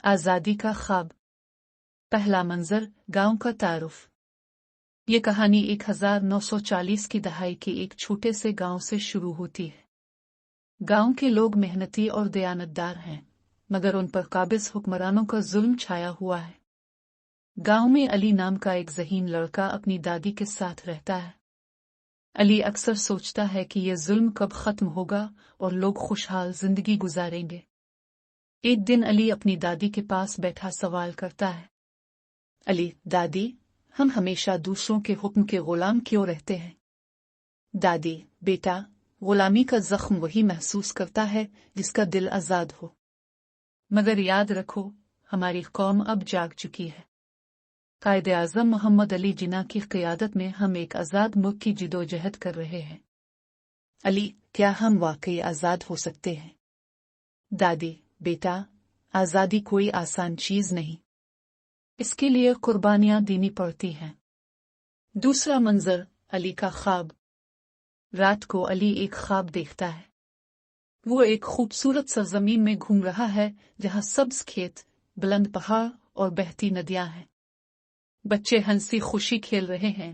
आज़ादी का ख्वाब। पहला मंजर, गांव का तारुफ। ये कहानी 1940 की दहाई के एक छोटे से गांव से शुरू होती है। गांव के लोग मेहनती और दयानतदार हैं, मगर उन पर काबिज हुक्मरानों का जुल्म छाया हुआ है। गांव में अली नाम का एक ज़हीन लड़का अपनी दादी के साथ रहता है। अली अक्सर सोचता है कि यह जुल्म कब खत्म होगा और लोग खुशहाल जिंदगी गुजारेंगे। एक दिन अली अपनी दादी के पास बैठा सवाल करता है, अली, दादी, हम हमेशा दूसरों के हुक्म के गुलाम क्यों रहते हैं? दादी, बेटा, गुलामी का जख्म वही महसूस करता है जिसका दिल आज़ाद हो। मगर याद रखो, हमारी कौम अब जाग चुकी है। कायदे आज़म मोहम्मद अली जिन्ना की क़यादत में हम एक आज़ाद मुल्क की जिदोजहद कर रहे हैं। अली, क्या हम वाकई आज़ाद हो सकते हैं? दादी, बेटा, आज़ादी कोई आसान चीज़ नहीं। इसके लिए कुर्बानियां देनी पड़ती हैं। दूसरा मंजर, अली का ख्वाब। रात को अली एक ख्वाब देखता है। वो एक खूबसूरत सरजमीन में घूम रहा है जहां सब्ज खेत, बुलंद पहाड़ और बहती नदियां हैं। बच्चे हंसी खुशी खेल रहे हैं,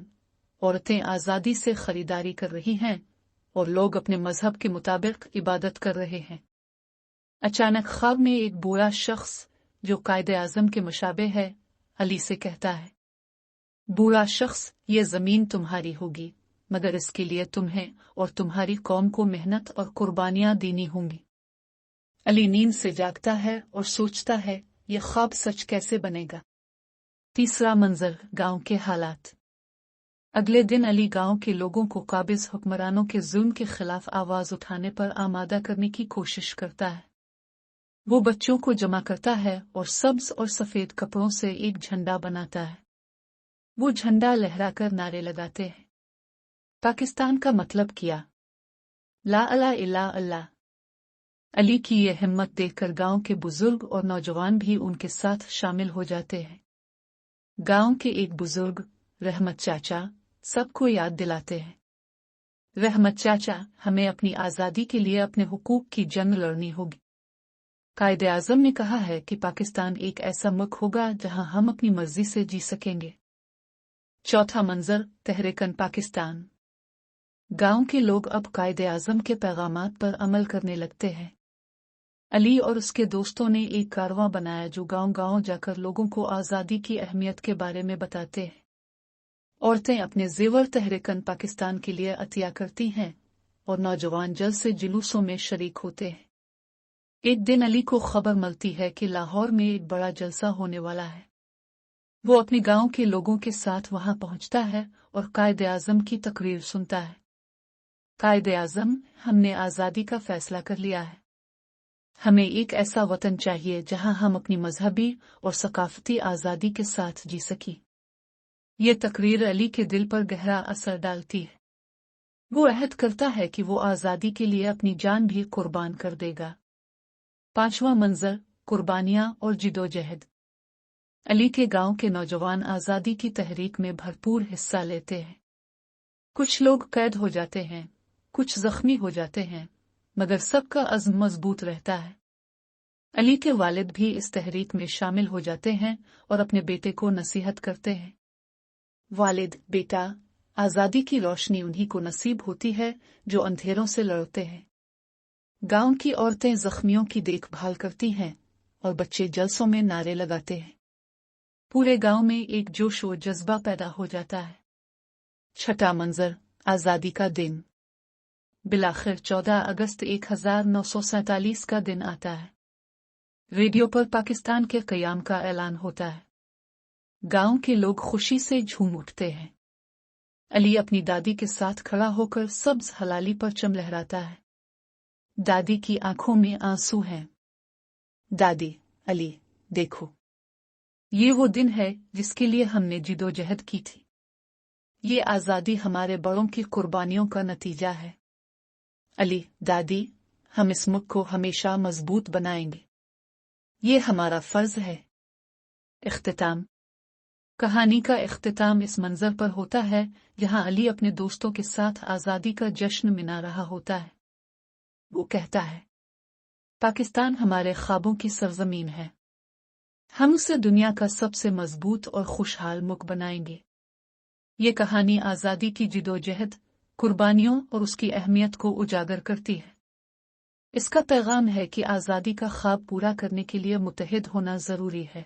औरतें आज़ादी से खरीदारी कर रही हैं और लोग अपने मजहब के मुताबिक इबादत कर रहे हैं। अचानक ख्वाब में एक बूढ़ा शख्स, जो कायदे आज़म के मुशाबे है, अली से कहता है, बूढ़ा शख्स, ये जमीन तुम्हारी होगी, मगर इसके लिए तुम्हें और तुम्हारी कौम को मेहनत और कुर्बानियां देनी होंगी। अली नींद से जागता है और सोचता है, यह ख्वाब सच कैसे बनेगा। तीसरा मंजर, गांव के हालात। अगले दिन अली गांव के लोगों को काबिज हुक्मरानों के जुल्म के खिलाफ आवाज उठाने पर आमादा करने की कोशिश करता है। वो बच्चों को जमा करता है और सब्ज और सफेद कपड़ों से एक झंडा बनाता है। वो झंडा लहराकर नारे लगाते हैं, पाकिस्तान का मतलब क्या? ला इलाहा इल्ला अल्लाह। अली की यह हिम्मत देखकर गांव के बुजुर्ग और नौजवान भी उनके साथ शामिल हो जाते हैं। गांव के एक बुजुर्ग, रहमत चाचा, सबको याद दिलाते हैं, रहमत चाचा, हमें अपनी आज़ादी के लिए अपने हुकूक की जंग लड़नी होगी। कायदे आज़म ने कहा है कि पाकिस्तान एक ऐसा मुल्क होगा जहां हम अपनी मर्जी से जी सकेंगे। चौथा मंजर, तहरीकन पाकिस्तान। गांव के लोग अब कायदे आज़म के पैगामात पर अमल करने लगते हैं। अली और उसके दोस्तों ने एक कारवां बनाया जो गांव-गांव जाकर लोगों को आज़ादी की अहमियत के बारे में बताते हैं। औरतें अपने जेवर तहरीकन पाकिस्तान के लिए अतिया करती हैं और नौजवान जल्द से जुलूसों में शरीक होते हैं। एक दिन अली को खबर मिलती है कि लाहौर में एक बड़ा जलसा होने वाला है। वो अपने गांव के लोगों के साथ वहां पहुंचता है और कायदे आज़म की तकरीर सुनता है। कायदे आज़म, हमने आज़ादी का फैसला कर लिया है। हमें एक ऐसा वतन चाहिए जहां हम अपनी मजहबी और सकाफती आज़ादी के साथ जी सकें। ये तकरीर अली के दिल पर गहरा असर डालती है। वो अहद करता है कि वो आज़ादी के लिए अपनी जान भी कुर्बान कर देगा। पांचवा मंजर, कुर्बानियां और जिदोजहद। अली के गांव के नौजवान आज़ादी की तहरीक में भरपूर हिस्सा लेते हैं। कुछ लोग कैद हो जाते हैं, कुछ जख्मी हो जाते हैं, मगर सबका अज़्म मजबूत रहता है। अली के वालिद भी इस तहरीक में शामिल हो जाते हैं और अपने बेटे को नसीहत करते हैं, वालिद, बेटा, आज़ादी की रोशनी उन्हीं को नसीब होती है जो अंधेरों से लड़ते हैं। गांव की औरतें जख्मियों की देखभाल करती हैं और बच्चे जलसों में नारे लगाते हैं। पूरे गांव में एक जोश व जज्बा पैदा हो जाता है। छठा मंजर, आज़ादी का दिन। बिलाखिर 14 अगस्त 1947 का दिन आता है। रेडियो पर पाकिस्तान के क़याम का ऐलान होता है। गांव के लोग खुशी से झूम उठते हैं। अली अपनी दादी के साथ खड़ा होकर सब्ज हलाली परचम लहराता है। दादी की आंखों में आंसू हैं। दादी, अली, देखो, ये वो दिन है जिसके लिए हमने जिदोजहद की थी। ये आज़ादी हमारे बड़ों की कुर्बानियों का नतीजा है। अली, दादी, हम इस मुल्क को हमेशा मजबूत बनाएंगे। ये हमारा फर्ज है। इख्तिताम। कहानी का इख्तिताम इस मंजर पर होता है जहां अली अपने दोस्तों के साथ आज़ादी का जश्न मना रहा होता है। वो कहता है, पाकिस्तान हमारे ख्वाबों की सरजमीन है। ہم اسے دنیا کا سب سے مضبوط اور خوشحال ملک بنائیں گے۔ یہ کہانی آزادی کی جدوجہد، قربانیوں اور اس کی اہمیت کو اجاگر کرتی ہے۔ اس کا پیغام ہے کہ آزادی کا خواب پورا کرنے کے لیے متحد ہونا ضروری ہے۔